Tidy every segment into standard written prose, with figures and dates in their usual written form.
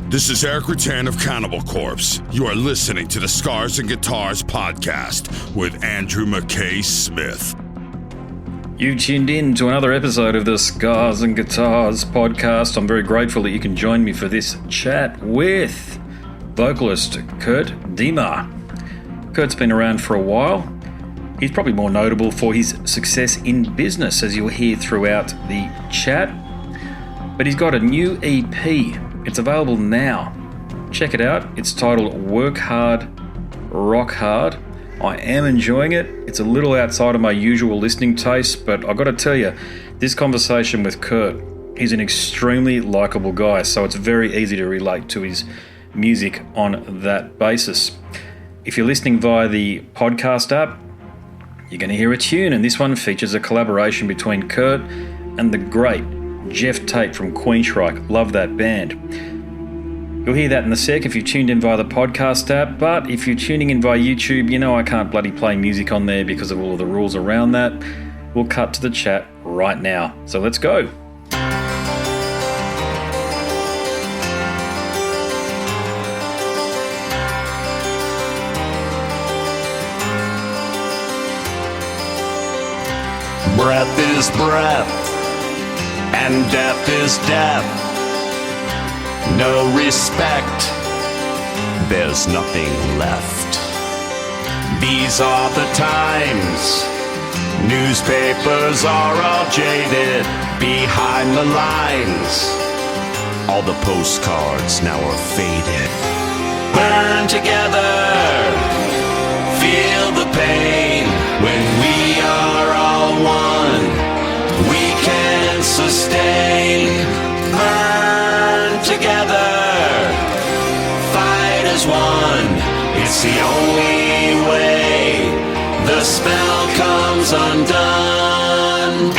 This is Eric Rattan of Cannibal Corpse. You are listening to the Scars and Guitars podcast with Andrew McKay Smith. You tuned in to another episode of the Scars and Guitars podcast. I'm very grateful that you can join me for this chat with vocalist Kurt Deimer. Kurt's been around for a while. He's probably more notable for his success in business, as you'll hear throughout the chat. But he's got a new EP. It's available now. Check it out. It's titled Work Hard, Rock Hard. I am enjoying it. It's a little outside of my usual listening taste, but I've got to tell you, this conversation with Kurt, he's an extremely likable guy, so it's very easy to relate to his music on that basis. If you're listening via the podcast app, you're going to hear a tune, and this one features a collaboration between Kurt and the great Geoff Tate from Queensryche. Love that band. You'll hear that in a sec if you've tuned in via the podcast app, but if you're tuning in via YouTube, you know I can't bloody play music on there because of all of the rules around that. We'll cut to the chat right now. So let's go. Breath is breath, and death is death. No respect, there's nothing left. These are the times. Newspapers are all jaded behind the lines. All the postcards now are faded. Burn together, feel the pain. When we are all one, we can sustain. Burn together, fight as one. It's the only way the spell comes undone.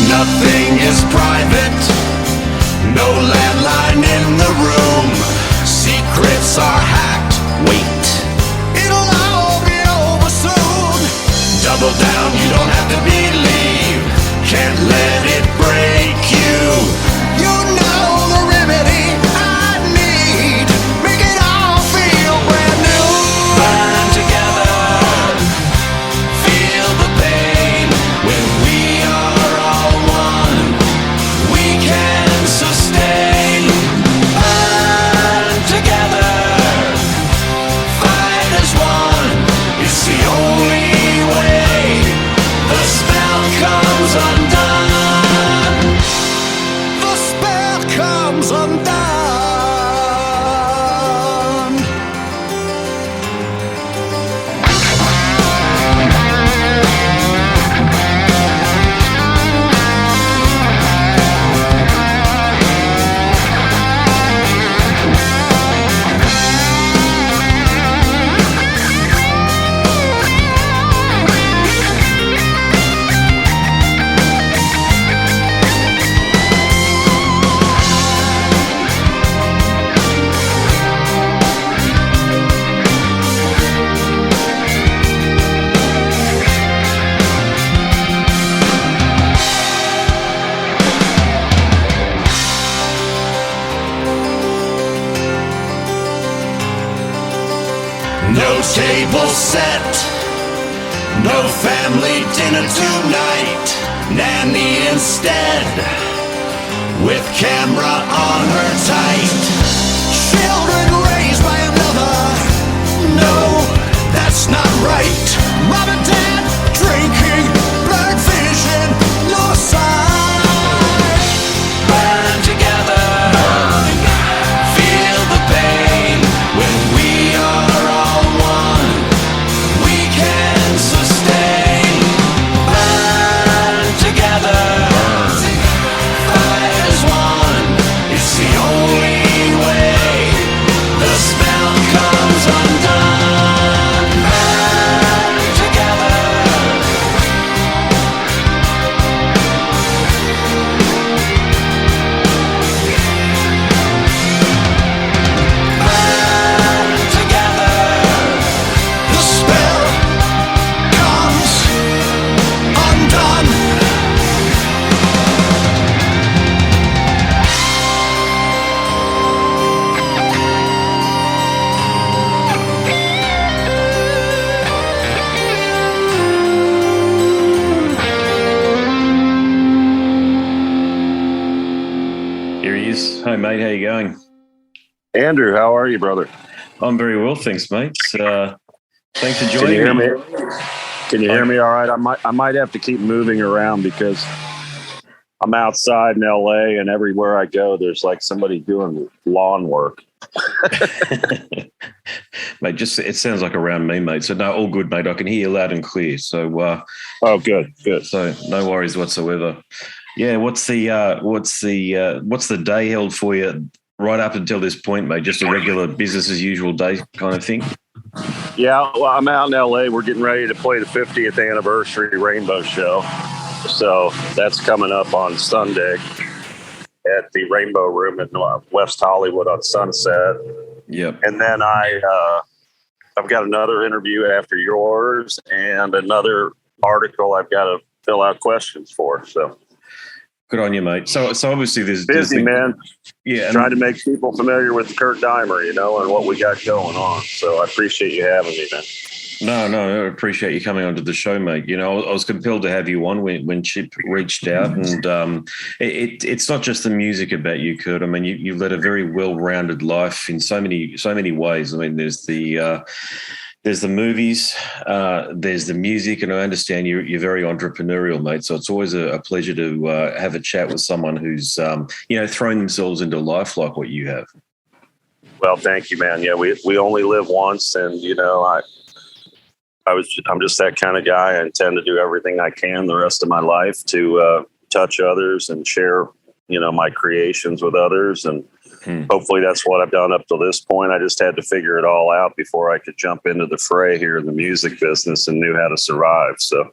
Nothing is private, no landline in the room. Secrets are hacked, wait, it'll all be over soon. Double down, you don't have to believe, can't let it break you. You know the remedy I need, make it all feel brand new. Burn together, feel the pain. When we are all one, we can sustain. Burn together, fight as one. It's the only way the spell comes undone. The spell comes undone. No table set, no family dinner tonight. Nanny instead, with camera on her tight. Children raised by another, no, that's not right. Mom and dad drinking, blurred vision, no sign. Burn together, feel the pain. When we are all one, we can sustain. Burn together, fight as one. It's the only way G'day, mate. How you going? Andrew, how are you, brother? I'm very well, thanks, mate. Thanks for Can you joining hear me. Can you hear me all right? I might have to keep moving around because I'm outside in LA, and everywhere I go, there's like somebody doing lawn work. Mate, it sounds like around me, mate. So no, all good, mate. I can hear you loud and clear. So Oh, good. So no worries whatsoever. Yeah, what's the day held for you right up until this point, mate? Just a regular business as usual day kind of thing? Yeah, well, I'm out in LA. We're getting ready to play the 50th anniversary Rainbow Show. So that's coming up on Sunday at the Rainbow Room in West Hollywood on Sunset. Yep. And then I've got another interview after yours and another article I've got to fill out questions for. So good on you, mate. So obviously there's busy, man. Yeah, trying to make people familiar with Kurt Deimer, and what we got going on. So I appreciate you having me, man. No, I appreciate you coming onto the show, mate. I was compelled to have you on when Chip reached out, and it's not just the music about you, Kurt. I mean, you led a very well-rounded life in so many ways. I mean, there's the movies, there's the music, and I understand you're very entrepreneurial, mate. So it's always a pleasure to have a chat with someone who's thrown themselves into life like what you have. Well, thank you, man. Yeah, we only live once, and I'm just that kind of guy. I intend to do everything I can the rest of my life to touch others and share, my creations with others. And hopefully that's what I've done up to this point. I just had to figure it all out before I could jump into the fray here in the music business and knew how to survive. So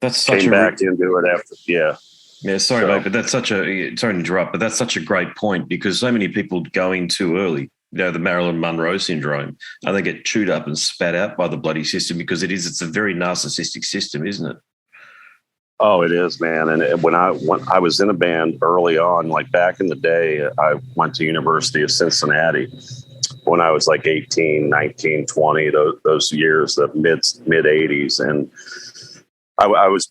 that's came back into it after. Yeah. Yeah. Sorry, mate, but sorry to interrupt, but that's such a great point because so many people go in too early. The Marilyn Monroe syndrome, and they get chewed up and spat out by the bloody system because it's a very narcissistic system, isn't it? Oh, it is, man. And when I was in a band early on, like back in the day, I went to University of Cincinnati when I was like 18, 19, 20, those years, the mid 80s. And I was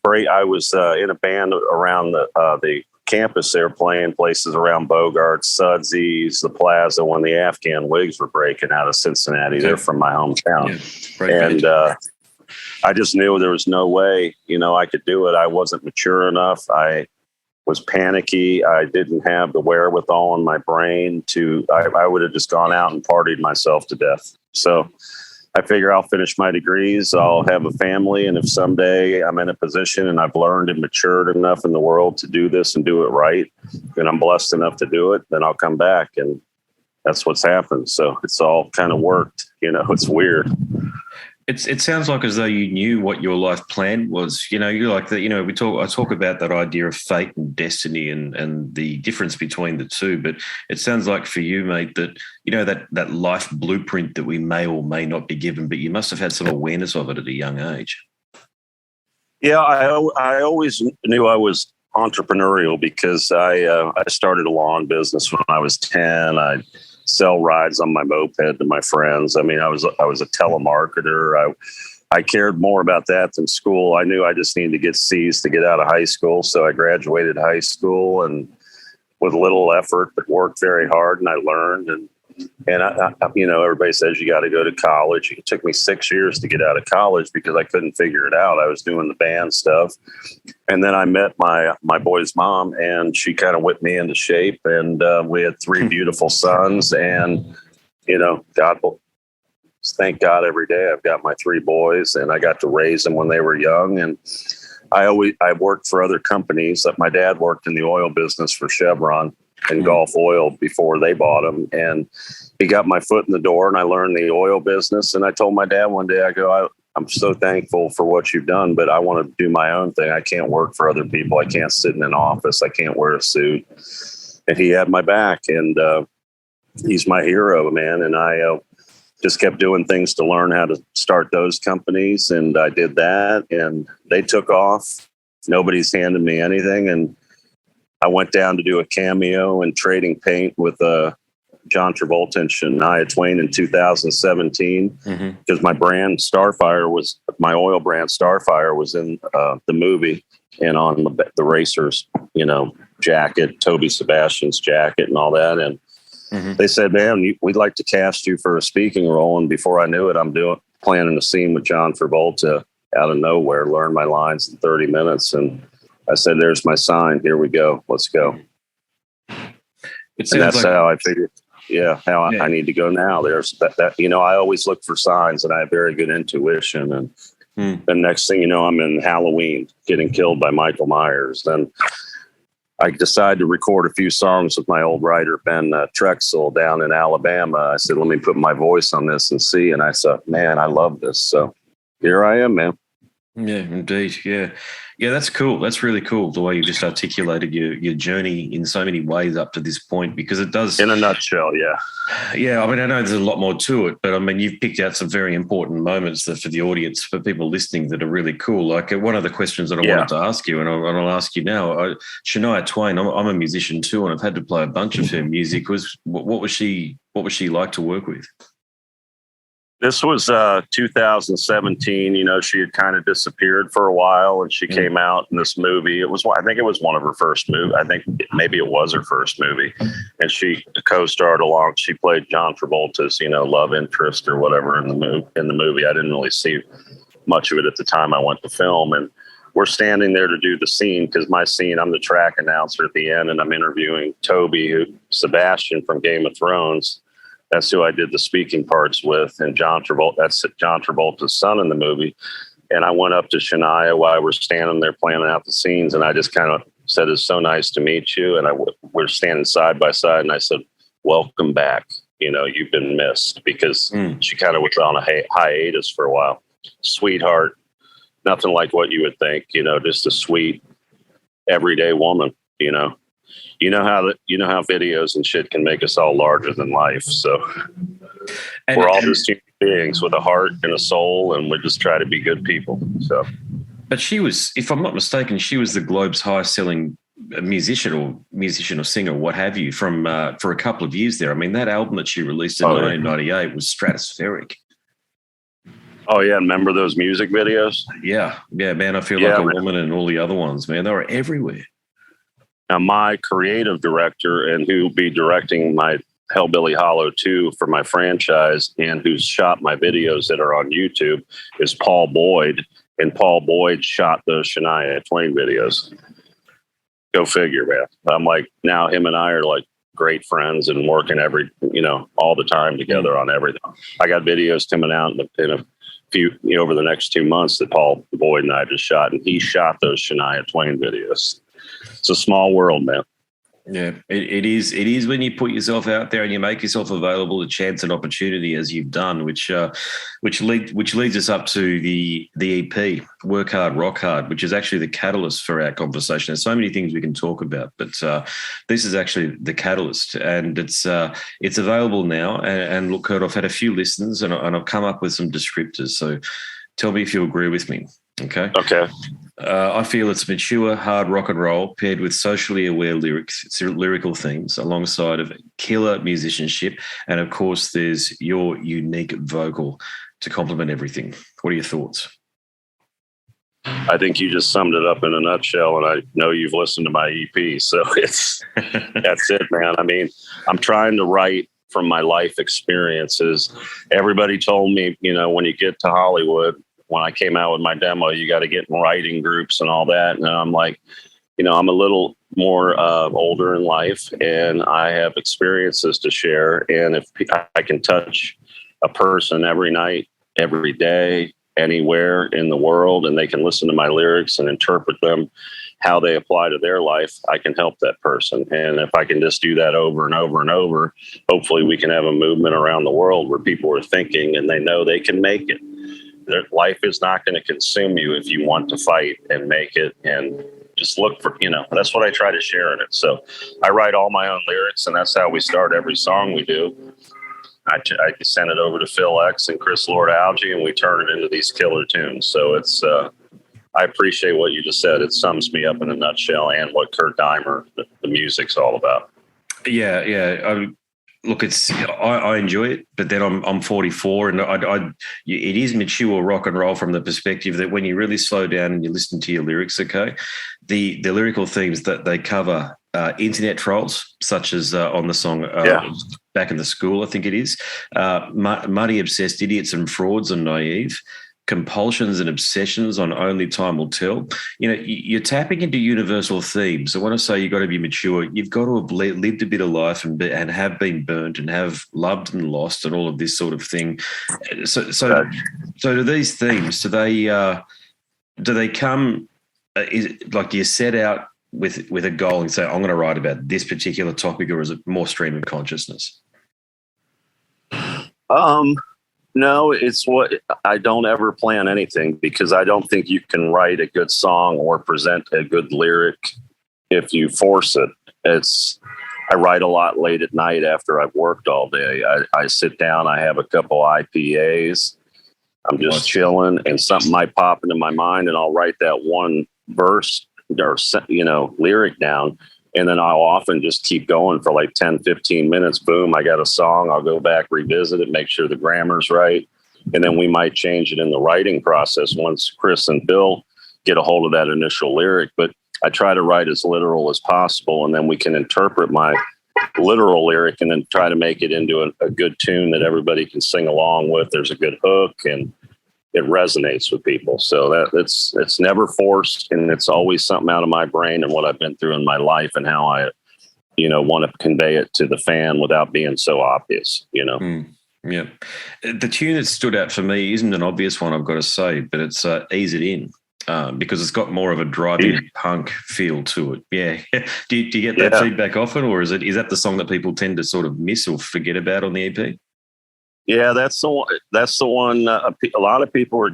in a band around the campus there, playing places around Bogart, Sudsies, the Plaza, when the Afghan Wigs were breaking out of Cincinnati. They're from my hometown. Yeah, and I just knew there was no way, I could do it. I wasn't mature enough. I was panicky. I didn't have the wherewithal in my brain I would have just gone out and partied myself to death. So I figure I'll finish my degrees. I'll have a family. And if someday I'm in a position and I've learned and matured enough in the world to do this and do it right, and I'm blessed enough to do it, then I'll come back. And that's what's happened. So it's all kind of worked. It's weird. It sounds like as though you knew what your life plan was. You're like that. I talk about that idea of fate and destiny and the difference between the two. But it sounds like for you, mate, that that life blueprint that we may or may not be given, but you must have had some awareness of it at a young age. Yeah, I always knew I was entrepreneurial because I started a lawn business when I was 10. I sell rides on my moped to my friends. I mean, I was a telemarketer. I cared more about that than school. I knew I just needed to get C's to get out of high school. So I graduated high school and with little effort, but worked very hard, and I learned. And I everybody says you got to go to college. It took me 6 years to get out of college because I couldn't figure it out. I was doing the band stuff. And then I met my boy's mom, and she kind of whipped me into shape. And we had 3 beautiful sons. And, thank God every day I've got my 3 boys, and I got to raise them when they were young. And I worked for other companies. My dad worked in the oil business for Chevron and Gulf Oil before they bought them. And he got my foot in the door, and I learned the oil business. And I told my dad one day, I go, I'm so thankful for what you've done, but I want to do my own thing. I can't work for other people. I can't sit in an office. I can't wear a suit. And he had my back, and he's my hero, man. And I just kept doing things to learn how to start those companies. And I did that, and they took off. Nobody's handed me anything. And I went down to do a cameo in Trading Paint with John Travolta and Shania Twain in 2017 because my brand my oil brand Starfire was in the movie and on the racers, jacket, Toby Sebastian's jacket and all that. And they said, man, we'd like to cast you for a speaking role. And before I knew it, I'm planning a scene with John Travolta out of nowhere, learn my lines in 30 minutes. And I said, there's my sign. Here we go. Let's go. And that's how I figured, I need to go now. There's that, you know, I always look for signs and I have very good intuition. And the next thing you know, I'm in Halloween getting killed by Michael Myers. Then I decided to record a few songs with my old writer, Ben Trexel, down in Alabama. I said, let me put my voice on this and see. And I said, man, I love this. So here I am, man. Yeah, indeed. Yeah. Yeah, that's cool. That's really cool, the way you just articulated your journey in so many ways up to this point, because it does. In a nutshell, yeah. Yeah, I mean, I know there's a lot more to it, but I mean, you've picked out some very important moments that for the audience, for people listening, that are really cool. Like one of the questions that I wanted to ask you, and I'll ask you now, Shania Twain, I'm a musician too, and I've had to play a bunch of her music. What was she like to work with? This was 2017. You know, she had kind of disappeared for a while, and she came out in this movie. I think it was one of her first movies. I think maybe it was her first movie, and she co-starred along. She played John Travolta's, you know, love interest or whatever in the movie. I didn't really see much of it at the time I went to film, and we're standing there to do the scene because my scene, I'm the track announcer at the end, and I'm interviewing Toby Sebastian from Game of Thrones. That's who I did the speaking parts with, and John Travolta. That's John Travolta's son in the movie. And I went up to Shania while we're standing there planning out the scenes, and I just kind of said, "It's so nice to meet you." And we're standing side by side, and I said, "Welcome back. You know, you've been missed," because she kind of was on a hiatus for a while. Sweetheart, nothing like what you would think. You know, just a sweet, everyday woman. You know how videos and shit can make us all larger than life. So we're all just human beings with a heart and a soul, and we just try to be good people. So, but she was, if I'm not mistaken, she was the Globe's highest-selling musician or singer, what have you, from for a couple of years there. I mean, that album that she released in 1998 was stratospheric. Oh yeah, remember those music videos? Yeah, man. I feel like a woman, and all the other ones, man. They were everywhere. Now, my creative director, and who'll be directing my Hellbilly Hollow 2 for my franchise, and who's shot my videos that are on YouTube, is Paul Boyd. And Paul Boyd shot those Shania Twain videos. Go figure, man. I'm like, now him and I are like great friends and working all the time together on everything. I got videos coming out in a few, over the next 2 months that Paul Boyd and I just shot, and he shot those Shania Twain videos. It's a small world, man. Yeah, it is. It is when you put yourself out there and you make yourself available, a chance and opportunity, as you've done, which leads us up to the EP, Work Hard, Rock Hard, which is actually the catalyst for our conversation. There's so many things we can talk about, but this is actually the catalyst, and it's available now. And look, Kurt, I've had a few listens, and I've come up with some descriptors. So tell me if you agree with me. Okay. Okay. I feel it's mature, hard rock and roll paired with socially aware lyrical themes alongside of killer musicianship. And, of course, there's your unique vocal to complement everything. What are your thoughts? I think you just summed it up in a nutshell, and I know you've listened to my EP, so that's it, man. I mean, I'm trying to write from my life experiences. Everybody told me, when you get to Hollywood, when I came out with my demo, you got to get in writing groups and all that. And I'm like, I'm a little more older in life, and I have experiences to share. And if I can touch a person every night, every day, anywhere in the world, and they can listen to my lyrics and interpret them, how they apply to their life, I can help that person. And if I can just do that over and over and over, hopefully we can have a movement around the world where people are thinking and they know they can make it. Their life is not going to consume you if you want to fight and make it, and just look for, that's what I try to share in it. So I write all my own lyrics, and that's how we start every song we do. I send it over to Phil X and Chris Lord-Alge, and we turn it into these killer tunes. So it's, I appreciate what you just said. It sums me up in a nutshell, and what Kurt Deimer, the music's all about. Yeah. Look, I enjoy it, but then I'm 44, and it is mature rock and roll from the perspective that when you really slow down and you listen to your lyrics, okay, the lyrical themes that they cover internet trolls, such as on the song Back in the School, I think it is. Muddy, obsessed idiots and frauds and naive. Compulsions and obsessions on Only Time Will Tell. You're tapping into universal themes. So when I say you've got to be mature, you've got to have lived a bit of life and have been burnt and have loved and lost and all of this sort of thing. So do these themes, do they come, do you set out with a goal and say, I'm going to write about this particular topic, or is it more stream of consciousness? No, it's what I don't ever plan anything, because I don't think you can write a good song or present a good lyric if you force it. I write a lot late at night after I've worked all day. I sit down, I have a couple IPAs, I'm just chilling, and something might pop into my mind, and I'll write that one verse or, lyric down. And then I'll often just keep going for like 10, 15 minutes. Boom, I got a song. I'll go back, revisit it, make sure the grammar's right. And then we might change it in the writing process once Chris and Bill get a hold of that initial lyric. But I try to write as literal as possible, and then we can interpret my literal lyric and then try to make it into a good tune that everybody can sing along with. There's a good hook and it resonates with people. So it's never forced, and it's always something out of my brain and what I've been through in my life and how I, want to convey it to the fan without being so obvious, Yeah. The tune that stood out for me isn't an obvious one, I've got to say, but it's Ease It In, because it's got more of a driving punk feel to it. Yeah. Do you get that feedback often, or is that the song that people tend to sort of miss or forget about on the EP? Yeah, that's the one. A lot of people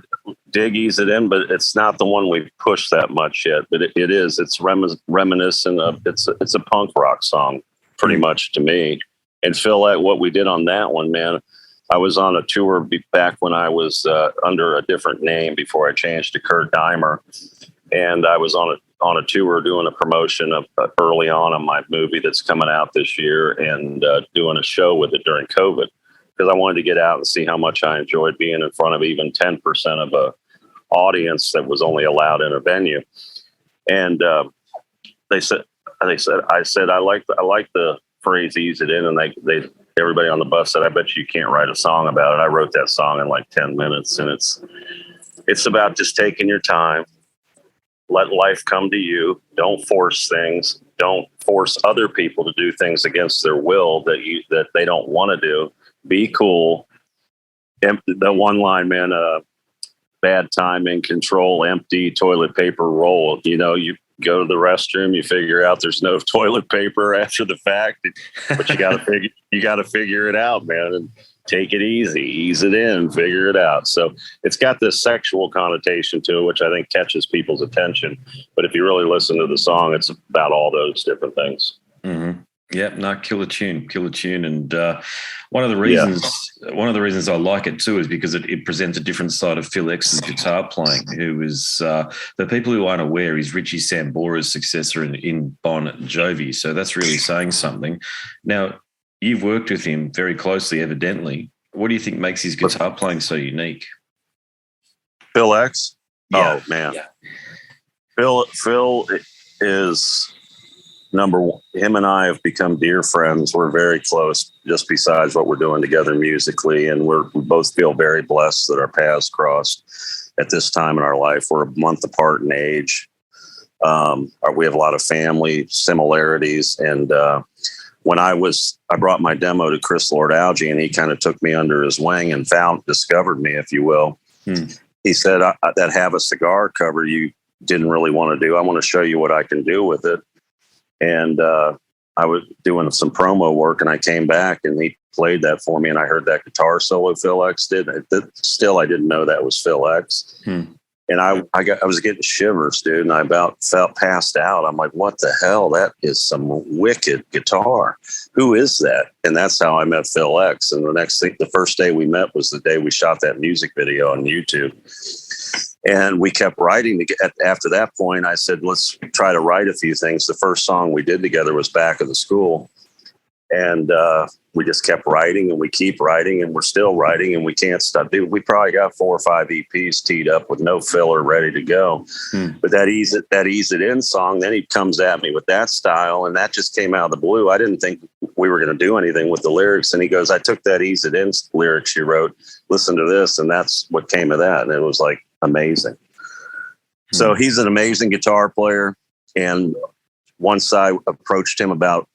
dig Ease It In, but it's not the one we've pushed that much yet. But it is. It's reminiscent of. It's a punk rock song, pretty much to me. And Phil, what we did on that one, man. I was on a tour back when I was under a different name before I changed to Kurt Deimer, and I was on a tour doing a promotion of early on my movie that's coming out this year, and doing a show with it during COVID. Because I wanted to get out and see how much I enjoyed being in front of even 10% of a audience that was only allowed in a venue. And I said, I like the phrase "ease it in," and everybody on the bus said, I bet you can't write a song about it. I wrote that song in like 10 minutes, and it's about just taking your time, let life come to you. Don't force things. Don't force other people to do things against their will that they don't want to do. Be cool. The one line, man, bad timing, control, empty, toilet paper roll. You go to the restroom, you figure out there's no toilet paper after the fact, but you got to figure it out, man, and take it easy, ease it in, figure it out. So it's got this sexual connotation to it, which I think catches people's attention. But if you really listen to the song, it's about all those different things. Mm-hmm. Yeah, no, killer tune. And one of the reasons I like it too is because it presents a different side of Phil X's guitar playing. Who is the people who aren't aware, is Richie Sambora's successor in Bon Jovi. So that's really saying something. Now, you've worked with him very closely, evidently. What do you think makes his guitar playing so unique? Phil X? Yeah. Oh man, yeah. Phil is. Number one, him and I have become dear friends. We're very close, just besides what we're doing together musically. And we both feel very blessed that our paths crossed at this time in our life. We're a month apart in age. We have a lot of family similarities. And when I brought my demo to Chris Lord-Alge, and he kind of took me under his wing and discovered me, if you will. He said, that Have a Cigar cover you didn't really want to do. I want to show you what I can do with it. And I was doing some promo work, and I came back and he played that for me, and I heard that guitar solo Phil X did. Still, I didn't know that was Phil X. And I was getting shivers, dude, and I about passed out. I'm like, what the hell? That is some wicked guitar. Who is that? And that's how I met Phil X. And the first day we met was the day we shot that music video on YouTube. And we kept writing. After that point, I said, let's try to write a few things. The first song we did together was Back of the School. And we just kept writing, and we keep writing, and we're still writing, and we can't stop. Dude, we probably got 4 or 5 EPs teed up with no filler, ready to go. But that Ease It In song, then he comes at me with that style, and that just came out of the blue. I didn't think we were going to do anything with the lyrics. And he goes, I took that Ease It In lyrics you wrote, listen to this, and that's what came of that. And it was like amazing. So he's an amazing guitar player. And once I approached him about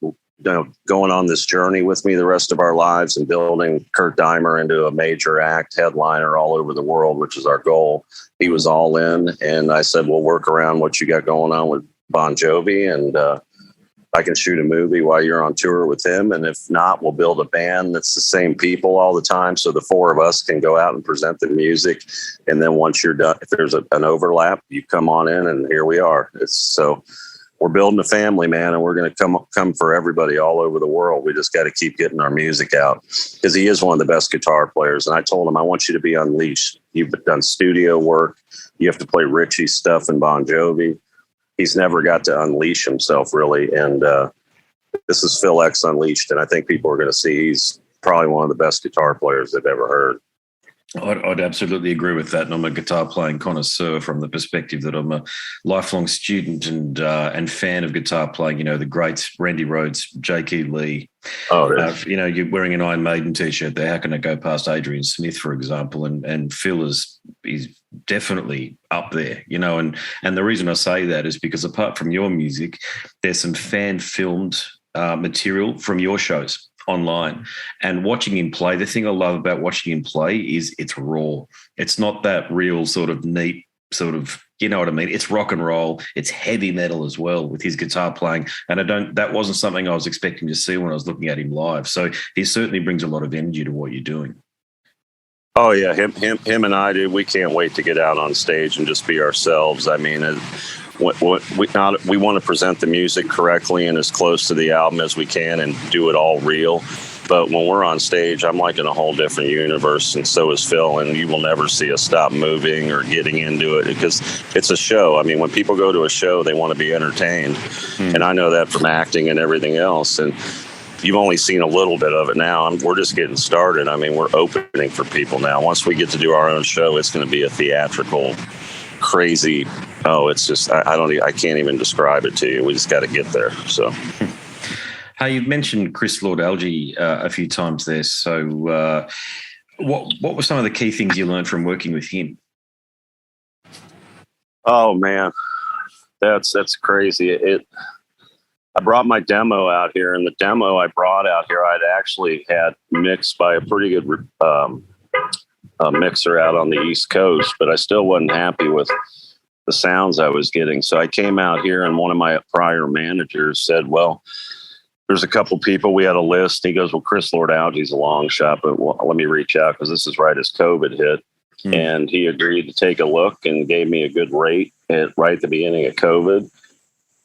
going on this journey with me the rest of our lives and building Kurt Deimer into a major act headliner all over the world, which is our goal, he was all in. And I said, we'll work around what you got going on with Bon Jovi, and I can shoot a movie while you're on tour with him. And if not, we'll build a band that's the same people all the time, so the 4 of us can go out and present the music. And then once you're done, if there's an overlap, you come on in, and here we are. We're building a family, man, and we're going to come for everybody all over the world. We just got to keep getting our music out, because he is one of the best guitar players. And I told him, I want you to be unleashed. You've done studio work. You have to play Richie's stuff and Bon Jovi. He's never got to unleash himself, really. And this is Phil X Unleashed. And I think people are going to see he's probably one of the best guitar players they've ever heard. I'd absolutely agree with that, and I'm a guitar playing connoisseur from the perspective that I'm a lifelong student and fan of guitar playing. You know, the greats, Randy Rhoads, Jake E. Lee. You're wearing an Iron Maiden T-shirt there. How can I go past Adrian Smith, for example? And Phil is definitely up there. You know, and the reason I say that is because apart from your music, there's some fan filmed material from your shows online, and watching him play. The thing I love about watching him play is it's raw. It's not that real sort of neat sort of, you know what I mean? It's rock and roll. It's heavy metal as well with his guitar playing. And that wasn't something I was expecting to see when I was looking at him live. So he certainly brings a lot of energy to what you're doing. Oh yeah. Him and I, dude, we can't wait to get out on stage and just be ourselves. I mean, we want to present the music correctly and as close to the album as we can and do it all real. But when we're on stage, I'm like in a whole different universe, and so is Phil, and you will never see us stop moving or getting into it, because it's a show. I mean, when people go to a show, they want to be entertained. And I know that from acting and everything else. And you've only seen a little bit of it now. We're just getting started. I mean, we're opening for people now. Once we get to do our own show, it's going to be a theatrical, crazy. It's just, I can't even describe it to you. We just got to get there. So. Hey, you've mentioned Chris Lord-Alge a few times there. So what were some of the key things you learned from working with him? Oh man, that's crazy. I brought my demo out here, and the demo I brought out here, I'd actually had mixed by a pretty good mixer out on the East Coast, but I still wasn't happy with the sounds I was getting. So I came out here, and one of my prior managers said, well, there's a couple people. We had a list. He goes, well, Chris Lord-Alge's a long shot, but let me reach out, because this is right as COVID hit. And he agreed to take a look and gave me a good rate right at the beginning of COVID.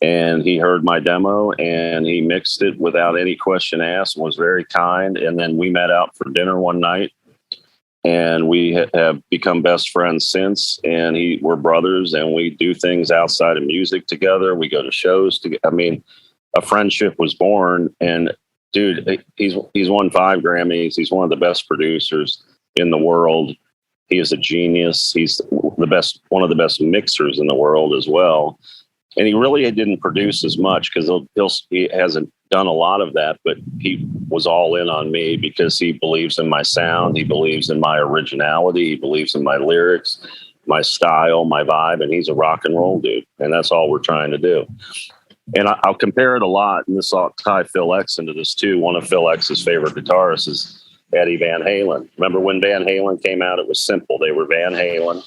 And he heard my demo, and he mixed it without any question asked, and was very kind. And then we met out for dinner one night, and we have become best friends since. And we're brothers, and we do things outside of music together. We go to shows together. I mean, a friendship was born. And dude, he's won 5 Grammys. He's one of the best producers in the world. He is a genius. He's one of the best mixers in the world as well. And he really didn't produce as much, because he hasn't done a lot of that, but he was all in on me because he believes in my sound. He believes in my originality. He believes in my lyrics, my style, my vibe. And he's a rock and roll dude. And that's all we're trying to do. And I'll compare it a lot. And this will tie Phil X into this too. One of Phil X's favorite guitarists is Eddie Van Halen. Remember when Van Halen came out? It was simple. They were Van Halen,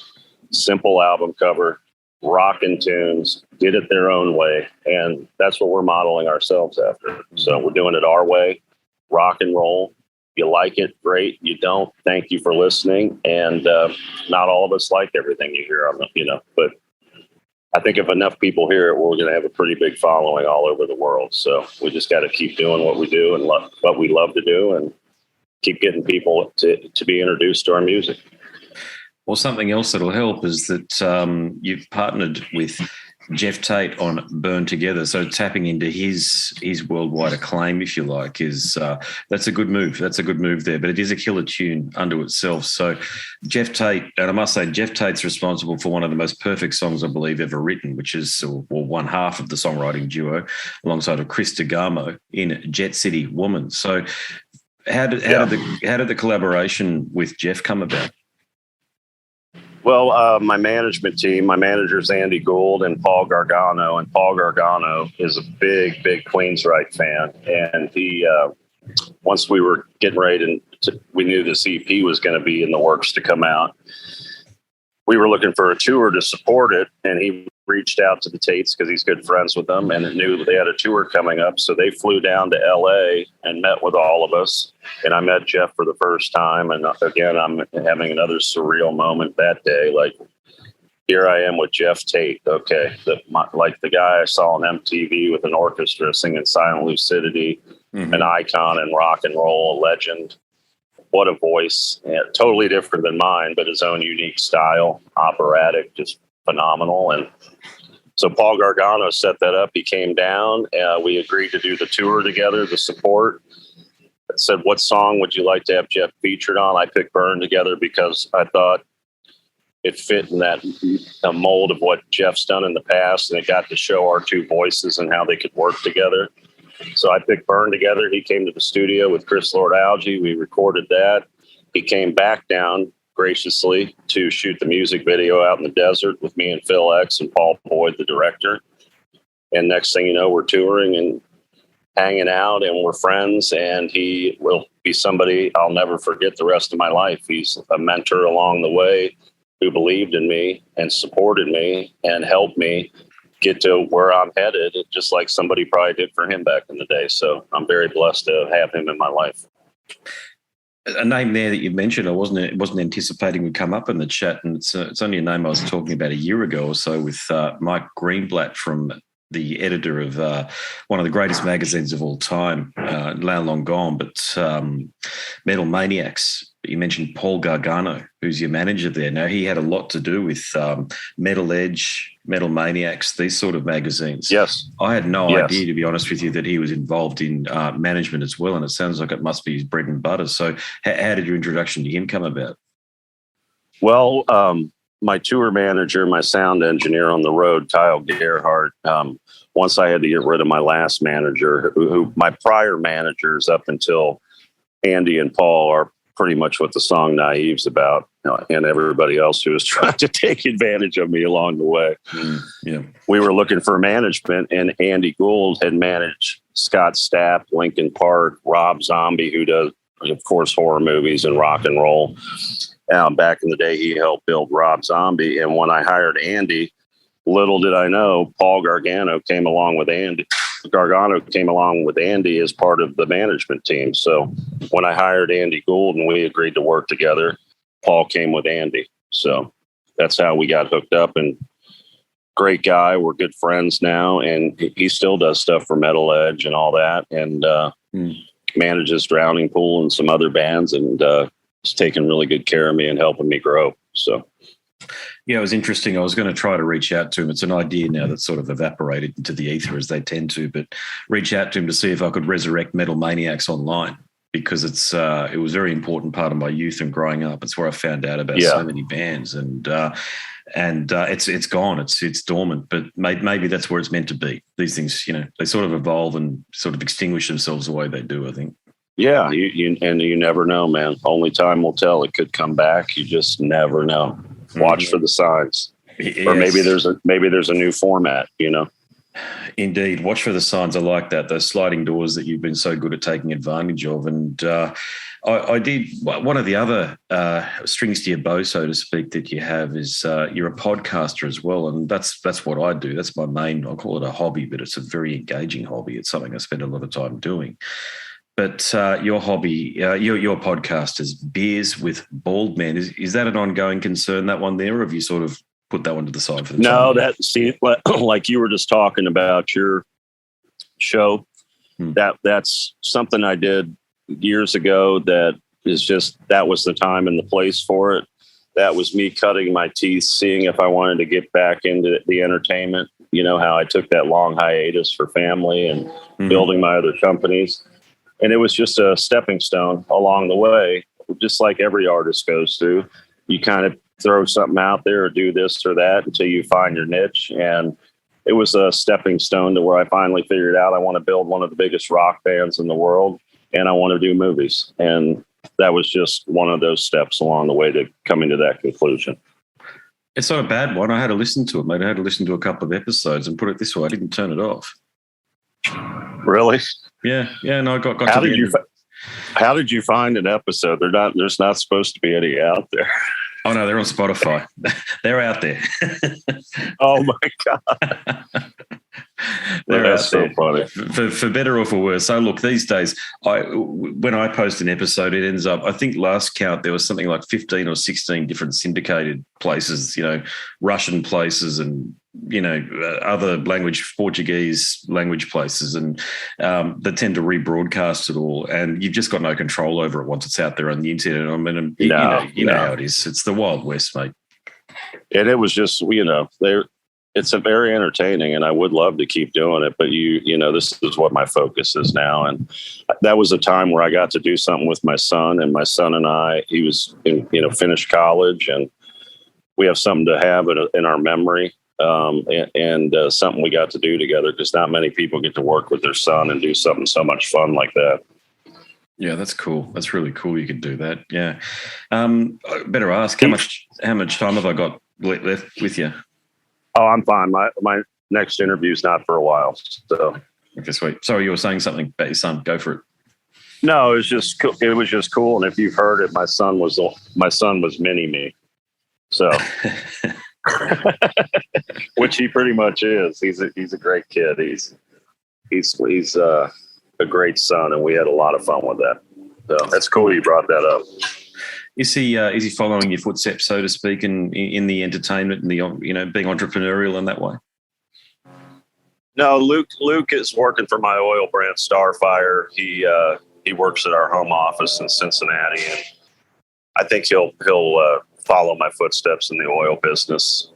simple album cover, rockin' tunes, did it their own way. And that's what we're modeling ourselves after. So we're doing it our way, rock and roll. You like it, great. You don't, thank you for listening. And not all of us like everything you hear on the, but I think if enough people hear it, we're going to have a pretty big following all over the world. So we just got to keep doing what we do and what we love to do, and keep getting people to be introduced to our music. Well, something else that'll help is that you've partnered with Geoff Tate on Burn Together. So tapping into his worldwide acclaim, if you like, is that's a good move. That's a good move there. But it is a killer tune unto itself. So Geoff Tate, and I must say, Geoff Tate's responsible for one of the most perfect songs I believe ever written, which is one half of the songwriting duo, alongside of Chris Lord-Alge in Jet City Woman. So how did the collaboration with Geoff come about? Well, my management team, my manager's Andy Gould and Paul Gargano. And Paul Gargano is a big Queensryche fan. And he, once we were getting ready we knew this EP was going to be in the works to come out. We were looking for a tour to support it. And he reached out to the Tates because he's good friends with them and knew that they had a tour coming up. So they flew down to LA and met with all of us. And I met Geoff for the first time. And again, I'm having another surreal moment that day. Like, here I am with Geoff Tate. Okay. Like the guy I saw on MTV with an orchestra singing Silent Lucidity, an icon in rock and roll, a legend. What a voice. Yeah, totally different than mine, but his own unique style, operatic, just phenomenal. And so Paul Gargano set that up. He came down. We agreed to do the tour together, the support. I said, what song would you like to have Geoff featured on? I picked Burn Together because I thought it fit in that mold of what Geoff's done in the past, and it got to show our two voices and how they could work together. So I picked Burn Together. He came to the studio with Chris Lord-Alge. We recorded that. He came back down graciously to shoot the music video out in the desert with me and Phil X and Paul Boyd, the director. And next thing you know, we're touring and hanging out and we're friends, and he will be somebody I'll never forget the rest of my life. He's a mentor along the way who believed in me and supported me and helped me get to where I'm headed, just like somebody probably did for him back in the day. So I'm very blessed to have him in my life. A name there that you mentioned, I wasn't anticipating would come up in the chat, and it's only a name I was talking about a year ago or so with Mike Greenblatt, from the editor of one of the greatest magazines of all time, now long gone, but Metal Maniacs. You mentioned Paul Gargano, who's your manager there. Now, he had a lot to do with Metal Edge, Metal Maniacs, these sort of magazines. Yes. I had no idea, to be honest with you, that he was involved in management as well, and it sounds like it must be his bread and butter. So how did your introduction to him come about? Well, my tour manager, my sound engineer on the road, Kyle Gerhardt, once I had to get rid of my last manager, who my prior managers up until Andy and Paul are pretty much what the song Naive's about, and everybody else who was trying to take advantage of me along the way. Yeah. We were looking for management, and Andy Gould had managed Scott Stapp, Linkin Park, Rob Zombie, who does, of course, horror movies and rock and roll. Back in the day, he helped build Rob Zombie. And when I hired Andy, little did I know, Paul Gargano came along with Andy. Gargano came along with Andy as part of the management team. So when I hired Andy Gould and we agreed to work together, Paul came with Andy. So that's how we got hooked up. And great guy. We're good friends now. And he still does stuff for Metal Edge and all that. And manages Drowning Pool and some other bands. And he's taking really good care of me and helping me grow. So. Yeah, it was interesting. I was going to try to reach out to him. It's an idea now that's sort of evaporated into the ether, as they tend to, but reach out to him to see if I could resurrect Metal Maniacs online, because it was a very important part of my youth and growing up. It's where I found out about so many bands, and it's gone. It's dormant, but maybe that's where it's meant to be. These things, they sort of evolve and sort of extinguish themselves the way they do, I think. Yeah, you never know, man. Only time will tell. It could come back. You just never know. Watch for the signs, or maybe there's a new format. Indeed, watch for the signs. I like that. Those sliding doors that you've been so good at taking advantage of. And I did one of the other strings to your bow, so to speak, that you have is you're a podcaster as well, and that's what I do. That's my main. I call it a hobby, but it's a very engaging hobby. It's something I spend a lot of time doing. But your hobby, your podcast is Beers with Bald Men. Is that an ongoing concern, that one there, or have you sort of put that one to the side for the time? No, like you were just talking about your show, that's something I did years ago that was the time and the place for it. That was me cutting my teeth, seeing if I wanted to get back into the entertainment you know, how I took that long hiatus for family and building my other companies. And it was just a stepping stone along the way, just like every artist goes through. You kind of throw something out there or do this or that until you find your niche. And it was a stepping stone to where I finally figured out I want to build one of the biggest rock bands in the world, and I want to do movies. And that was just one of those steps along the way to coming to that conclusion. It's not a bad one. I had to listen to it, mate. I had to listen to a couple of episodes, and put it this way, I didn't turn it off. Really? Yeah. No, I got how to did you how did you find an episode? There's not supposed to be any out there. Oh no, they're on Spotify. They're out there. Oh my God. That's so funny. For better or for worse. So look, these days, when I post an episode, it ends up, I think last count, there was something like 15 or 16 different syndicated places, you know, Russian places and, you know, other language, Portuguese language places. And they tend to rebroadcast it all. And you've just got no control over it once it's out there on the internet. I mean, you know how it is. It's the Wild West, mate. And it was just, you know, it's a very entertaining, and I would love to keep doing it, but you know, this is what my focus is now. And that was a time where I got to do something with my son, and my son and I, he was finished college, and we have something to have in our memory. And something we got to do together, because not many people get to work with their son and do something so much fun like that. Yeah, that's cool. That's really cool. You could do that. Yeah. I better ask, how much time have I got left with you? Oh, I'm fine. My next interview is not for a while. So. Okay, sweet. Sorry, you were saying something about your son. Go for it. No, it was just cool. It was just cool. And if you've heard it, my son was mini me. So, which he pretty much is. He's a great kid. He's a great son, and we had a lot of fun with that. So that's cool you brought that up. Is he following your footsteps, so to speak, in the entertainment and the, you know, being entrepreneurial in that way? No, Luke is working for my oil brand Starfire. He works at our home office in Cincinnati, and I think he'll follow my footsteps in the oil business.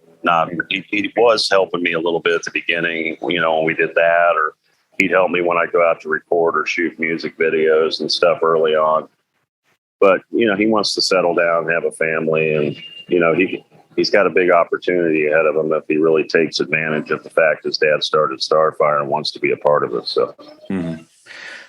He was helping me a little bit at the beginning, you know, when we did that, or he'd help me when I go out to record or shoot music videos and stuff early on. But, you know, he wants to settle down and have a family, and, you know, he's got a big opportunity ahead of him if he really takes advantage of the fact his dad started Starfire and wants to be a part of it. So,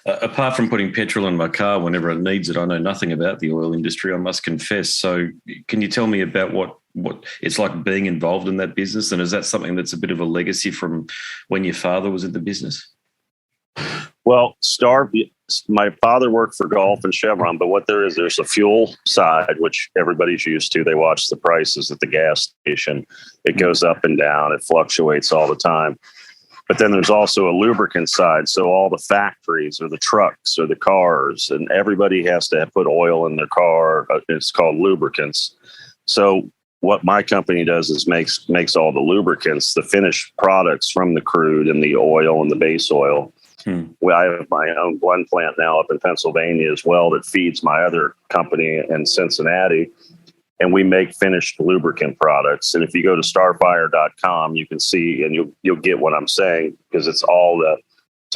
apart from putting petrol in my car whenever it needs it, I know nothing about the oil industry, I must confess. So can you tell me about what it's like being involved in that business? And is that something that's a bit of a legacy from when your father was in the business? Well, my father worked for Gulf and Chevron, but what there's a fuel side, which everybody's used to. They watch the prices at the gas station. It goes up and down. It fluctuates all the time. But then there's also a lubricant side. So all the factories or the trucks or the cars, and everybody has to put oil in their car. It's called lubricants. So what my company does is makes all the lubricants, the finished products from the crude and the oil and the base oil. I have my own blend plant now up in Pennsylvania as well that feeds my other company in Cincinnati, and we make finished lubricant products. And if you go to starfire.com, you can see, and you'll get what I'm saying, because it's all the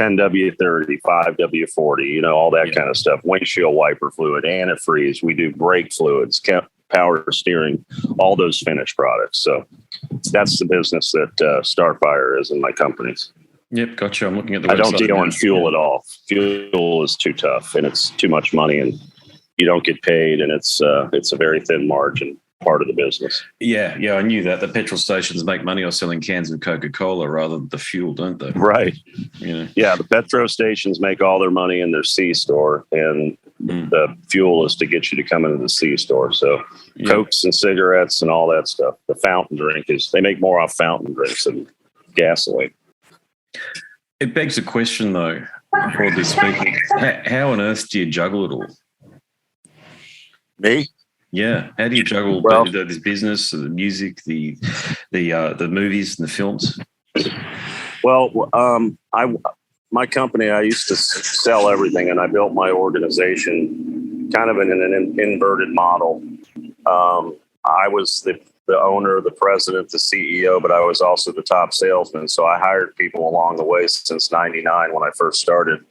10W30, 5W40, you know, all that kind of stuff. Windshield wiper fluid, antifreeze. We do brake fluids, power steering, all those finished products. So that's the business that Starfire is in my companies. Yep, gotcha. I'm looking at the website. I don't deal in fuel at all. Fuel is too tough, and it's too much money, and you don't get paid, and it's a very thin margin part of the business. Yeah, I knew that. The petrol stations make money off selling cans of Coca-Cola rather than the fuel, don't they? Right. Yeah, the petrol stations make all their money in their C-store, and the fuel is to get you to come into the C-store. So Cokes and cigarettes and all that stuff. The fountain drink they make more off fountain drinks than gasoline. It begs a question, though, broadly speaking. How on earth do you juggle it all? Me? Yeah. How do you juggle this business, the music, the movies and the films? Well, my company, I used to sell everything, and I built my organization kind of in an inverted model. I was the the owner, the president, the CEO, but I was also the top salesman. So I hired people along the way since 99 when I first started,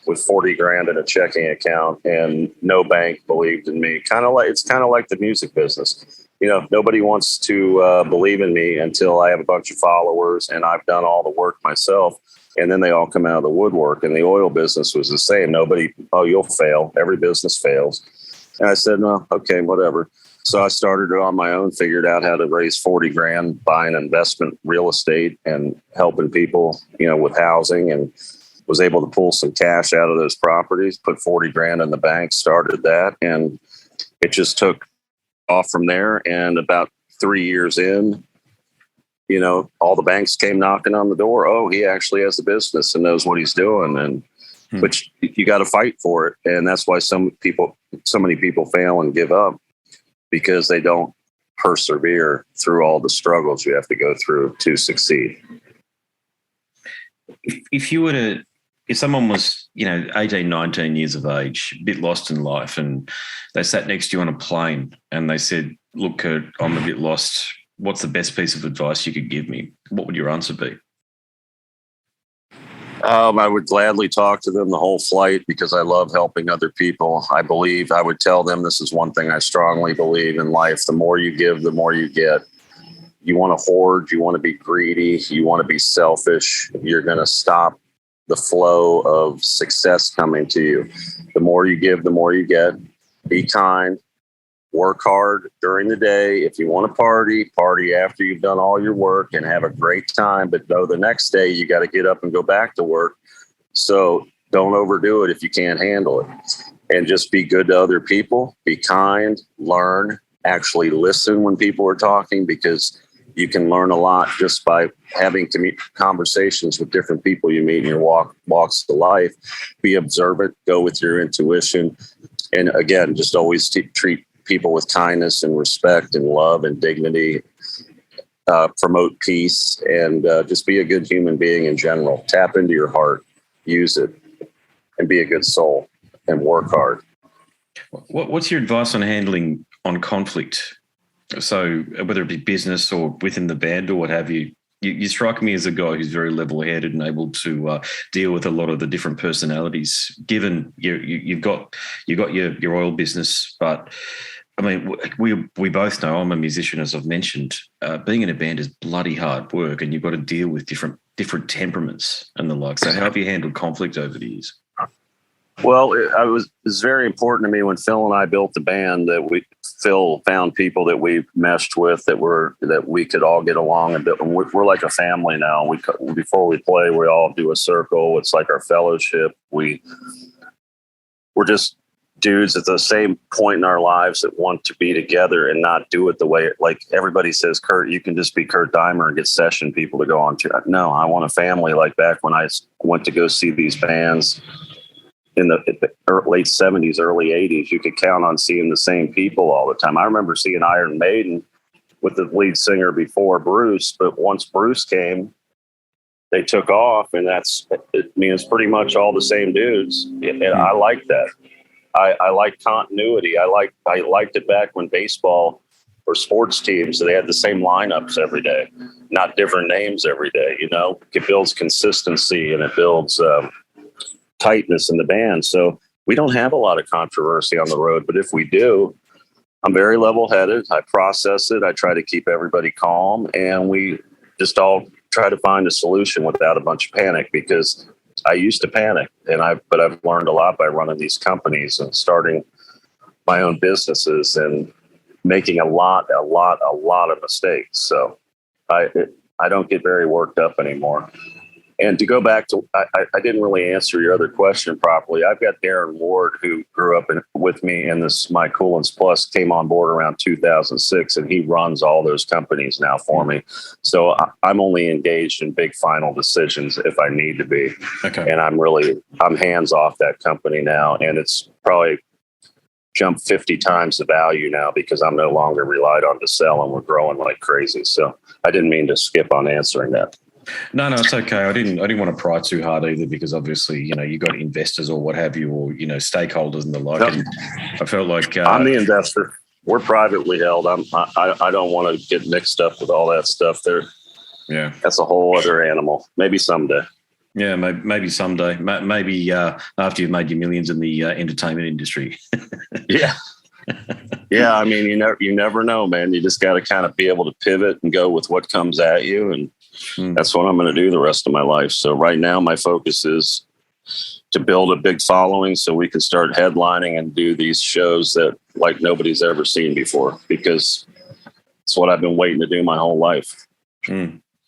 with 40 grand in a checking account, and no bank believed in me. It's kind of like the music business. You know, nobody wants to believe in me until I have a bunch of followers and I've done all the work myself. And then they all come out of the woodwork. And the oil business was the same. Nobody, oh, you'll fail. Every business fails. And I said, no, okay, whatever. So I started it on my own, figured out how to raise 40 grand, buying investment real estate and helping people, you know, with housing, and was able to pull some cash out of those properties, put 40 grand in the bank, started that. And it just took off from there. And about 3 years in, you know, all the banks came knocking on the door. Oh, he actually has a business and knows what he's doing. And but you got to fight for it. And that's why so many people fail and give up, because they don't persevere through all the struggles you have to go through to succeed. If someone was, you know, 18, 19 years of age, a bit lost in life, and they sat next to you on a plane and they said, look, Kurt, I'm a bit lost. What's the best piece of advice you could give me? What would your answer be? I would gladly talk to them the whole flight, because I love helping other people. I would tell them this is one thing I strongly believe in life. The more you give, the more you get. You want to hoard, you want to be greedy, you want to be selfish. You're going to stop the flow of success coming to you. The more you give, the more you get. Be kind. Work hard during the day. If you want to party after you've done all your work and have a great time. But know the next day you got to get up and go back to work. So don't overdo it if you can't handle it. And just be good to other people. Be kind. Learn. Actually listen when people are talking, because you can learn a lot just by having conversations with different people you meet in your walks of life. Be observant. Go with your intuition. And again, just always treat people with kindness and respect and love and dignity. Promote peace, and just be a good human being in general. Tap into your heart, use it, and be a good soul, and work hard. What's your advice on handling conflict? So whether it be business or within the band or what have you, you strike me as a guy who's very level-headed and able to deal with a lot of the different personalities. Given you've got your oil business, but I mean, we both know, I'm a musician, as I've mentioned. Being in a band is bloody hard work, and you've got to deal with different temperaments and the like. So how have you handled conflict over the years? Well, it was very important to me when Phil and I built the band that Phil found people that we meshed with that we could all get along. And we're like a family now. Before we play, we all do a circle. It's like our fellowship. We're just dudes at the same point in our lives that want to be together and not do it the way, like everybody says, Kurt, you can just be Kurt Deimer and get session people to go on to. No, I want a family. Like back when I went to go see these bands in the late 70s, early 80s, you could count on seeing the same people all the time. I remember seeing Iron Maiden with the lead singer before Bruce, but once Bruce came, they took off, and it's pretty much all the same dudes. And I like that. I like continuity. I liked it back when baseball or sports teams, they had the same lineups every day, not different names every day. You know, it builds consistency and it builds tightness in the band. So we don't have a lot of controversy on the road, but if we do, I'm very level-headed. I process it. I try to keep everybody calm, and we just all try to find a solution without a bunch of panic, because I used to panic, but I've learned a lot by running these companies and starting my own businesses and making a lot of mistakes. So I don't get very worked up anymore. And to go back to, I didn't really answer your other question properly. I've got Darren Ward, who grew up with me in this, my Coolants Plus, came on board around 2006, and he runs all those companies now for me. So I'm only engaged in big final decisions if I need to be. Okay. And I'm hands off that company now. And it's probably jumped 50 times the value now, because I'm no longer relied on to sell, and we're growing like crazy. So I didn't mean to skip on answering that. No, it's okay. I didn't want to pry too hard either, because obviously, you know, you got investors or what have you, or, you know, stakeholders and the like. Yep. And I felt like I'm the investor. we're privately held. I don't want to get mixed up with all that stuff there. Yeah. That's a whole other animal. Maybe someday. Yeah, maybe someday. Maybe after you've made your millions in the entertainment industry. Yeah. Yeah, I mean, you never know, man. You just got to kind of be able to pivot and go with what comes at you, and that's what I'm going to do the rest of my life. So right now, my focus is to build a big following so we can start headlining and do these shows that like nobody's ever seen before, because it's what I've been waiting to do my whole life.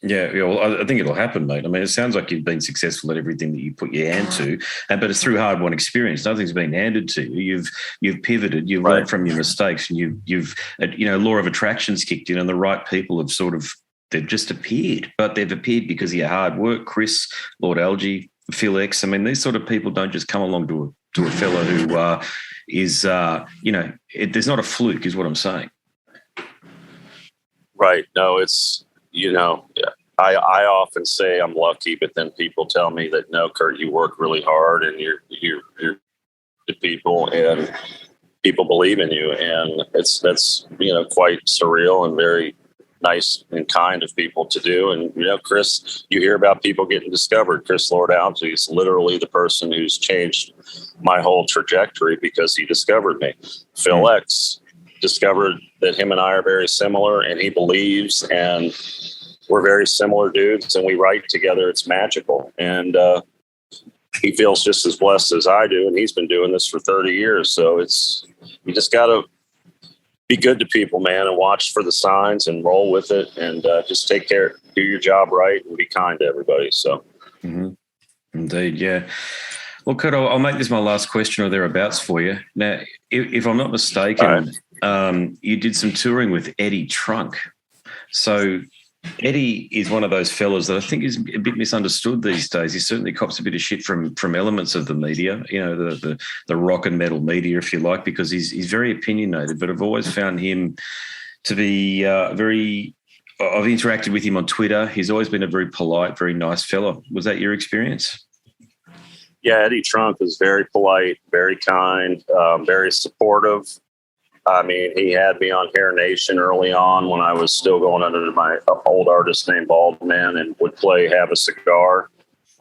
Yeah, well, I think it'll happen, mate. I mean, it sounds like you've been successful at everything that you put your hand to, but it's through hard-won experience. Nothing's been handed to you. You've pivoted. You've learned from your mistakes, and you've law of attraction's kicked in, and the right people have they've just appeared. But they've appeared because of your hard work. Chris Lord-Alge, Phil X. I mean, these sort of people don't just come along to a fella who is there's not a fluke, is what I'm saying. Right. No, it's. I often say I'm lucky, but then people tell me that, no, Kurt, you work really hard and you're the people, and people believe in you. And that's quite surreal and very nice and kind of people to do. And, Chris, you hear about people getting discovered. Chris Lord-Alge is literally the person who's changed my whole trajectory because he discovered me. Phil X discovered that him and I are very similar, and he believes, and we're very similar dudes, and we write together. It's magical. And he feels just as blessed as I do, and he's been doing this for 30 years. So you just got to be good to people, man, and watch for the signs and roll with it, and just take care, do your job right, and be kind to everybody. So, Indeed, yeah. Well, Kurt, I'll make this my last question or thereabouts for you. Now, if I'm not mistaken, you did some touring with Eddie Trunk. So Eddie is one of those fellas that I think is a bit misunderstood these days. He certainly cops a bit of shit from elements of the media, the rock and metal media, if you like, because he's very opinionated. But I've always found him to be I've interacted with him on Twitter. He's always been a very polite, very nice fella. Was that your experience? Yeah, Eddie Trunk is very polite, very kind, very supportive. I mean, he had me on Hair Nation early on when I was still going under my old artist named Baldman, and would play Have a Cigar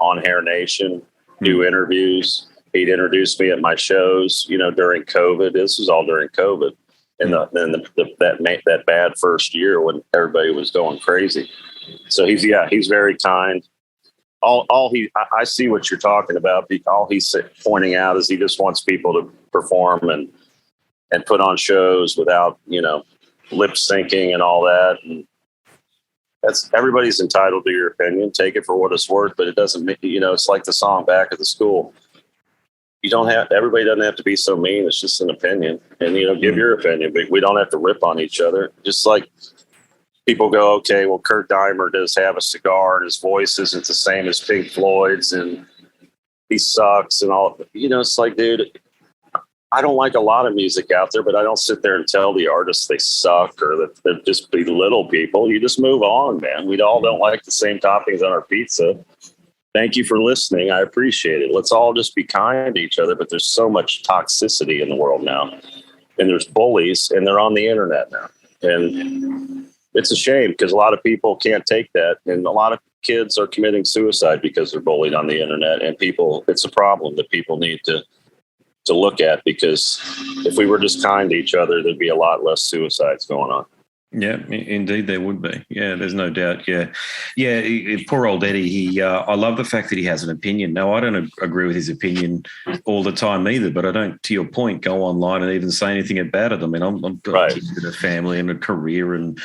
on Hair Nation, do interviews. He'd introduce me at my shows, during COVID. This was all during COVID. And that bad first year when everybody was going crazy. So he's very kind. I see what you're talking about. All he's pointing out is he just wants people to perform and put on shows without, lip syncing and all that. And everybody's entitled to your opinion. Take it for what it's worth, but it doesn't make, it's like the song Back at the School. Everybody doesn't have to be so mean. It's just an opinion, and, give your opinion, but we don't have to rip on each other. Just like people go, okay, well, Kurt Deimer does Have a Cigar and his voice isn't the same as Pink Floyd's and he sucks and all, it's like, dude, I don't like a lot of music out there, but I don't sit there and tell the artists they suck or that they're just belittle people. You just move on, man. We all don't like the same toppings on our pizza. Thank you for listening. I appreciate it. Let's all just be kind to each other, but there's so much toxicity in the world now. And there's bullies, and they're on the internet now. And it's a shame because a lot of people can't take that. And a lot of kids are committing suicide because they're bullied on the internet. And it's a problem that people need to look at, because if we were just kind to each other, there'd be a lot less suicides going on. Yeah, indeed there would be. Yeah, there's no doubt. Yeah. Poor old Eddie. I love the fact that he has an opinion. No, I don't agree with his opinion all the time either, but I don't, to your point, go online and even say anything about it. I mean, I've got kids and a family and a career, and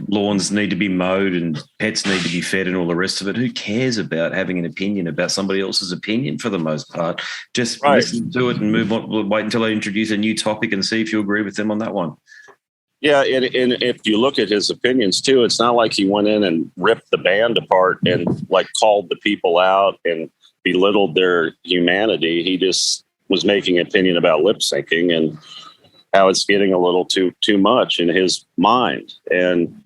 lawns need to be mowed and pets need to be fed and all the rest of it. Who cares about having an opinion about somebody else's opinion for the most part? Just listen to it and move on. Wait until I introduce a new topic and see if you agree with them on that one. Yeah, and if you look at his opinions too, it's not like he went in and ripped the band apart and like called the people out and belittled their humanity. He just was making an opinion about lip syncing and how it's getting a little too much in his mind. And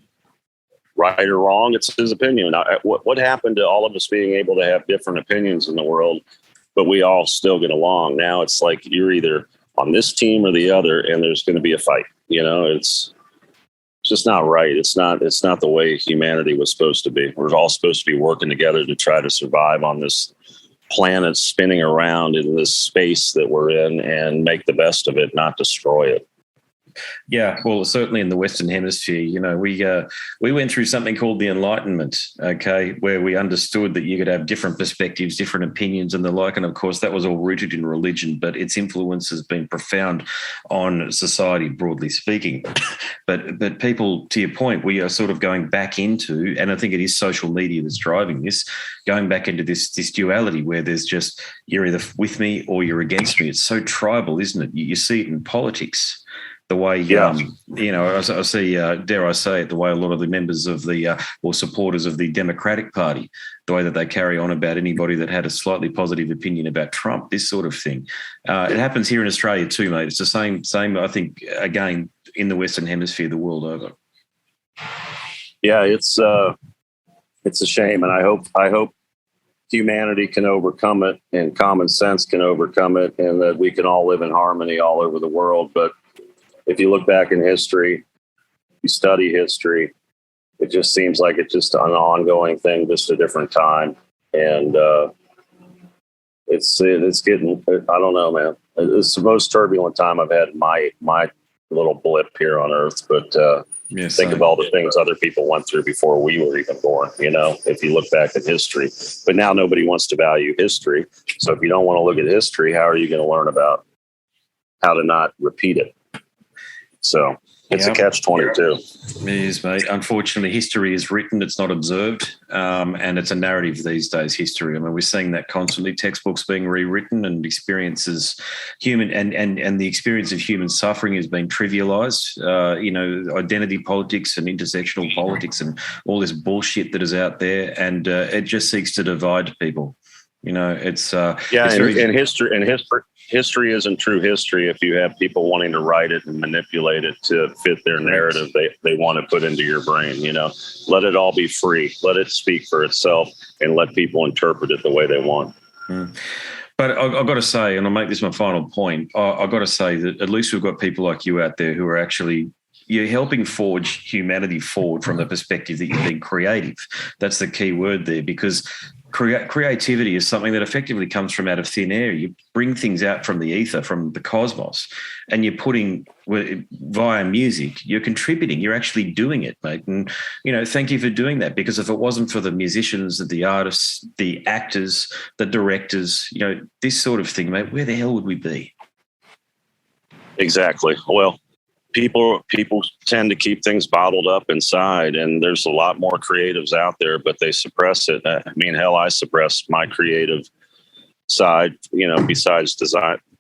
right or wrong, it's his opinion. What happened to all of us being able to have different opinions in the world, but we all still get along? Now it's like you're either on this team or the other, and there's going to be a fight. It's just not right. It's not the way humanity was supposed to be. We're all supposed to be working together to try to survive on this planet spinning around in this space that we're in and make the best of it, not destroy it. Yeah, well, certainly in the Western Hemisphere, we went through something called the Enlightenment, okay, where we understood that you could have different perspectives, different opinions and the like. And of course, that was all rooted in religion, but its influence has been profound on society, broadly speaking. But people, to your point, we are sort of going back into, and I think it is social media that's driving this, going back into this duality where there's just, you're either with me or you're against me. It's so tribal, isn't it? You see it in politics. The way, I see, dare I say it, the way a lot of the members of or supporters of the Democratic Party, the way that they carry on about anybody that had a slightly positive opinion about Trump, this sort of thing. It happens here in Australia too, mate. It's the same, I think, again, in the Western Hemisphere, the world over. Yeah, it's a shame. And I hope humanity can overcome it and common sense can overcome it and that we can all live in harmony all over the world. But if you look back in history, you study history, it just seems like it's just an ongoing thing, just a different time. And it's getting, I don't know, man. It's the most turbulent time I've had in my little blip here on Earth. But think of all the things other people went through before we were even born, if you look back at history. But now nobody wants to value history. So if you don't want to look at history, how are you going to learn about how to not repeat it? So it's a catch-22. It is, mate. Unfortunately, history is written, it's not observed, and it's a narrative these days, history. I mean, we're seeing that constantly, textbooks being rewritten and experiences, human and the experience of human suffering has been trivialized, identity politics and intersectional politics and all this bullshit that is out there, and it just seeks to divide people. History isn't true history if you have people wanting to write it and manipulate it to fit their narrative they want to put into your brain. Let it all be free. Let it speak for itself and let people interpret it the way they want. But I've got to say, and I'll make this my final point, I've got to say that at least we've got people like you out there who are actually, you're helping forge humanity forward from the perspective that you're being creative. That's the key word there, because creativity is something that effectively comes from out of thin air. You bring things out from the ether, from the cosmos, and you're putting via music, you're contributing, you're actually doing it, mate. And, thank you for doing that, because if it wasn't for the musicians, the artists, the actors, the directors, this sort of thing, mate, where the hell would we be? Exactly. Well, people tend to keep things bottled up inside, and there's a lot more creatives out there, but they suppress it. I mean, hell, I suppress my creative side, besides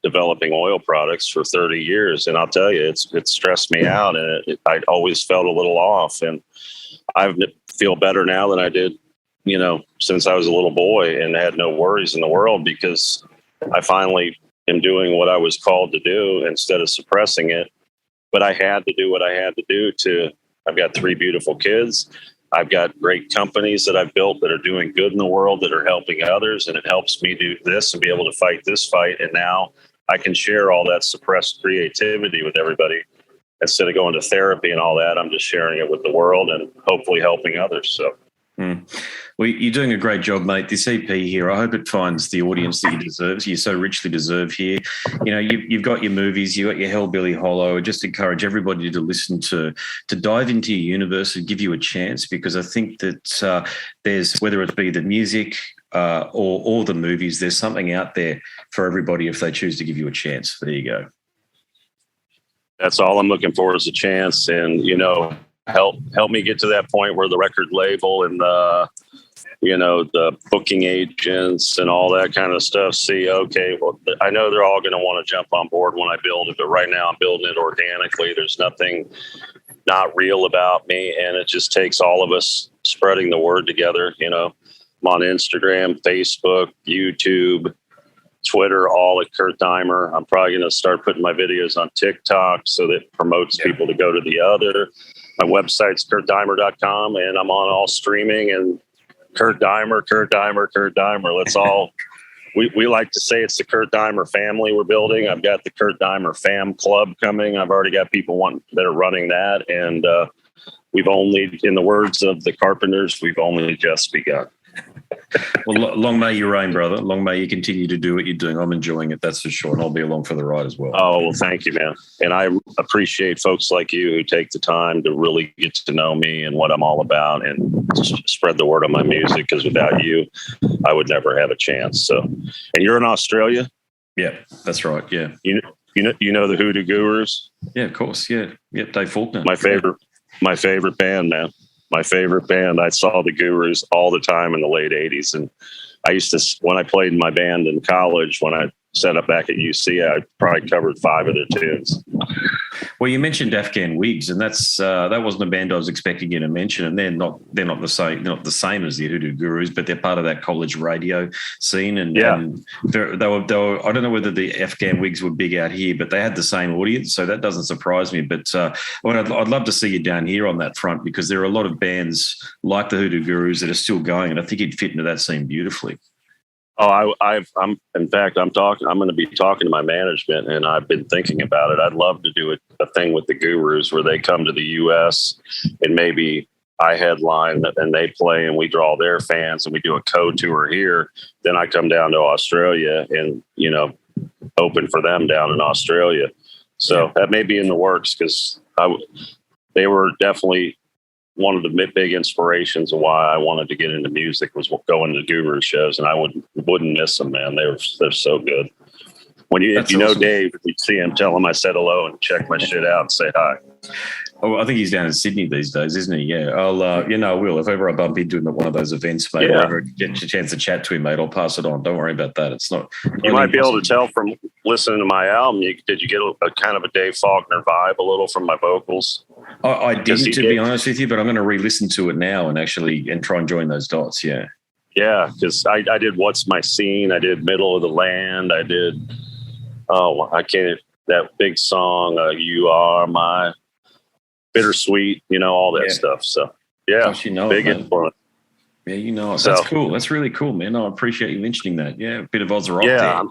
developing oil products for 30 years. And I'll tell you, it stressed me out, and I always felt a little off. And I feel better now than I did, since I was a little boy and had no worries in the world, because I finally am doing what I was called to do instead of suppressing it. But I had to do what I had to do I've got 3 beautiful kids. I've got great companies that I've built that are doing good in the world, that are helping others. And it helps me do this and be able to fight this fight. And now I can share all that suppressed creativity with everybody. Instead of going to therapy and all that, I'm just sharing it with the world and hopefully helping others. So. Well, you're doing a great job, mate. This EP here, I hope it finds the audience that you so richly deserve here. You've got your movies, you've got your Hellbilly Hollow. I just encourage everybody to listen to dive into your universe and give you a chance, because I think that there's, whether it be the music or the movies, there's something out there for everybody if they choose to give you a chance. There you go. That's all I'm looking for, is a chance, and help me get to that point where the record label and the booking agents and all that kind of stuff see, okay, well, I know they're all going to want to jump on board when I build it, but right now I'm building it organically. There's nothing not real about me, and it just takes all of us spreading the word together. I'm on Instagram, Facebook, YouTube, Twitter, all at Kurt Deimer. I'm probably going to start putting my videos on TikTok so that it promotes people to go to the other. My website's kurtdeimer.com, and I'm on all streaming, and Kurt Deimer. Let's we like to say it's the Kurt Deimer family we're building. I've got the Kurt Deimer fam club coming. I've already got people that are running that. And we've only, in the words of the Carpenters, we've only just begun. Well, long may you reign, brother. Long may you continue to do what you're doing. I'm enjoying it, that's for sure. And I'll be along for the ride as well. Oh, well, thank you, man. And I appreciate folks like you who take the time to really get to know me and what I'm all about and spread the word on my music, because without you, I would never have a chance. So, and you're in Australia? Yeah, that's right. Yeah. You know the Hoodoo Gurus? Yeah, of course. Yeah. Yep. Dave Faulkner. My favorite band, man. My favorite band. I saw the Gurus all the time in the late 80s. And I used to, when I played in my band in college, when I set up back at UC, I probably covered 5 of their tunes. Well, you mentioned Afghan Wigs, and that wasn't a band I was expecting you to mention. And they're not the same. They're not the same as the Hoodoo Gurus, but they're part of that college radio scene. And, and they were. I don't know whether the Afghan Wigs were big out here, but they had the same audience, so that doesn't surprise me. But I'd love to see you down here on that front, because there are a lot of bands like the Hoodoo Gurus that are still going, and I think you'd fit into that scene beautifully. Oh, I'm going to be talking to my management, and I've been thinking about it. I'd love to do a thing with the Gurus where they come to the U.S. and maybe I headline and they play and we draw their fans and we do a co-tour here. Then I come down to Australia and, open for them down in Australia. So that may be in the works, because they were definitely one of the big inspirations of why I wanted to get into music, was going to Guru shows, and I wouldn't miss them, man. They're so good. If you know Dave, if you see him, tell him I said hello and check my shit out and say hi. Oh, I think he's down in Sydney these days, isn't he? Yeah, I'll, I will. If ever I bump into him at one of those events, mate, or ever get a chance to chat to him, mate, I'll pass it on. Don't worry about that. It's not. You might be able to tell from listening to my album. Did you get a kind of a Dave Faulkner vibe a little from my vocals? I didn't, to be honest with you, but I'm going to re-listen to it now and try and join those dots. Yeah. Yeah, because I did What's My Scene? I did Middle of the Land. I did, that big song, You Are My Bittersweet, all that stuff. So, yeah, gosh, big influence. Yeah, That's cool. That's really cool, man. I appreciate you mentioning that. Yeah, a bit of Oz rock there.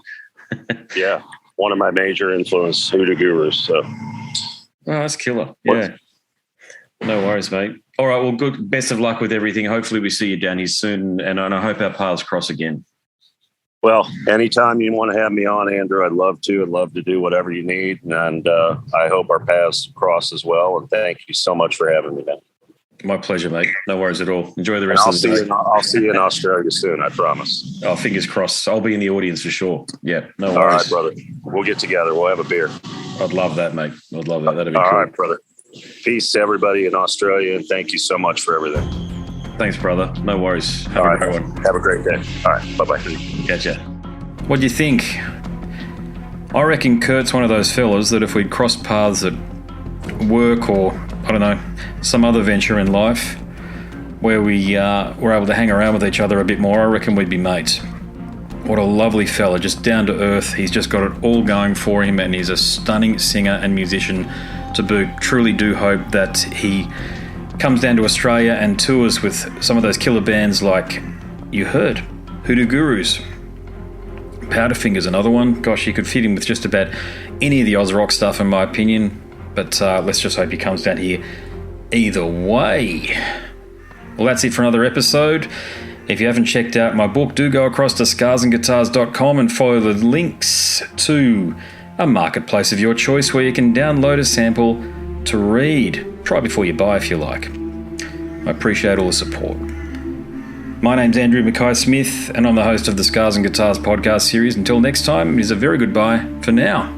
Yeah, one of my major influence, Hoodoo Gurus. So. Oh, that's killer. Yeah. No worries, mate. All right, well, good. Best of luck with everything. Hopefully we see you down here soon, and I hope our paths cross again. Well, anytime you want to have me on, Andrew, I'd love to. I'd love to do whatever you need, and I hope our paths cross as well, and thank you so much for having me, man. My pleasure, mate. No worries at all. Enjoy the rest of the day. I'll see you in Australia soon, I promise. Oh, fingers crossed. I'll be in the audience for sure. Yeah, no worries. All right, brother. We'll get together. We'll have a beer. I'd love that, mate. I'd love that. That'd be cool. All right, brother. Peace to everybody in Australia, and thank you so much for everything. Thanks, brother. No worries. Have a great one. Have a great day. All right. Bye-bye. Catch ya. What do you think? I reckon Kurt's one of those fellas that if we'd crossed paths at work or, I don't know, some other venture in life where we were able to hang around with each other a bit more, I reckon we'd be mates. What a lovely fella, just down to earth. He's just got it all going for him, and he's a stunning singer and musician to boot. Truly do hope that he comes down to Australia and tours with some of those killer bands like you heard, Hoodoo Gurus. Powderfinger's another one. Gosh, you could fit him with just about any of the Oz rock stuff, in my opinion. But let's just hope he comes down here either way. Well, that's it for another episode. If you haven't checked out my book, do go across to scarsandguitars.com and follow the links to a marketplace of your choice where you can download a sample to read. Try before you buy if you like. I appreciate all the support. My name's Andrew Mackay-Smith, and I'm the host of the Scars and Guitars podcast series. Until next time, it is a very goodbye for now.